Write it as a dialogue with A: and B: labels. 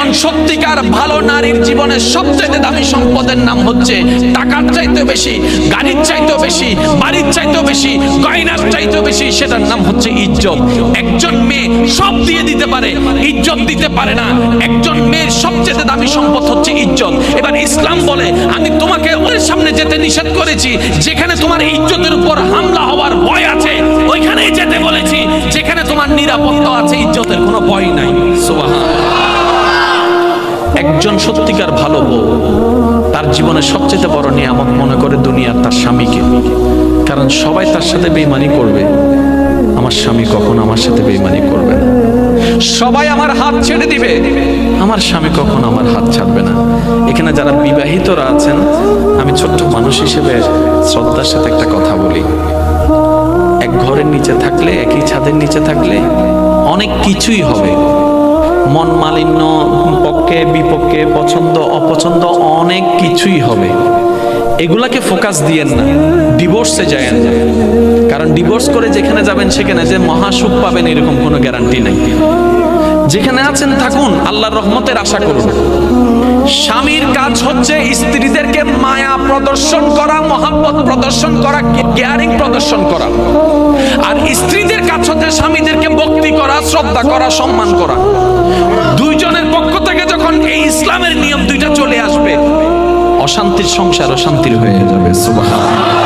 A: একজন সত্যিকার ভালো নারীর জীবনে সবচেয়ে দামি সম্পদের নাম হচ্ছে টাকার চাইতে বেশি, গাড়ির চাইতে বেশি, বাড়ির চাইতে বেশি, গয়নার চাইতে বেশি, সেটার নাম হচ্ছে ইজ্জত। একজন মেয়ে সব দিয়ে দিতে পারে, ইজ্জত দিতে পারে না। একজন মেয়ের সবচেয়ে দামি সম্পদ হচ্ছে ইজ্জত। এবার ইসলাম বলে আমি তোমাকে ওর সামনে যেতে নিষেধ করেছি যেখানে তোমার ইজ্জতের উপর হামলা হওয়ার ভয় আছে, ওইখানেই যেতে বলেছি যেখানে তোমার নিরাপত্তা আছে, ইজ্জতের কোনো ভয় নাই। সুবহানাল্লাহ। একজন সত্যিকার ভালো বউ তার জীবনে সবচেয়ে বড় নিয়ামত মনে করে দুনিয়ার তার স্বামীকে। কারণ সবাই তার সাথে বেঈমানি করবে, আমার স্বামী কখনো আমার সাথে বেঈমানি করবে না। সবাই আমার হাত ছেড়ে দিবে, আমার স্বামী কখনো আমার হাত ছাড়বে না। এখানে যারা বিবাহিতরা আছেন, আমি ছোট্ট মানুষ হিসেবে শ্রদ্ধার সাথে একটা কথা বলি। এক ঘরের নিচে থাকলে, একই ছাদের নিচে থাকলে অনেক কিছুই হবে, মন মালিন্য, পক্ষে বিপক্ষে, পছন্দ অপছন্দ অনেক কিছুই হবে। এগুলাকে ফোকাস দিয়েন না, ডিভোর্সে যায়েন না। কারণ ডিভোর্স করে যেখানে যাবেন সেখানে যে মহাসুখ পাবেন এরকম কোনো গ্যারান্টি নাই। যেখানে আছেন থাকুন, আল্লাহর রহমতের আশা করুন। স্বামীর কাজ হচ্ছে স্ত্রীদেরকে মায়া প্রদর্শন করা, মহাব্বত প্রদর্শন করা, কেয়ারিং প্রদর্শন করা। আর স্ত্রীদের কাজ হচ্ছে স্বামীদেরকে ভক্তি করা, শ্রদ্ধা করা, সম্মান করা। দুইজনের পক্ষ থেকে যখন এই ইসলামের নিয়ম দুইটা চলে আসবে, অশান্তির সংসার অশান্তির হয়ে যাবে। সুবহানাল্লাহ।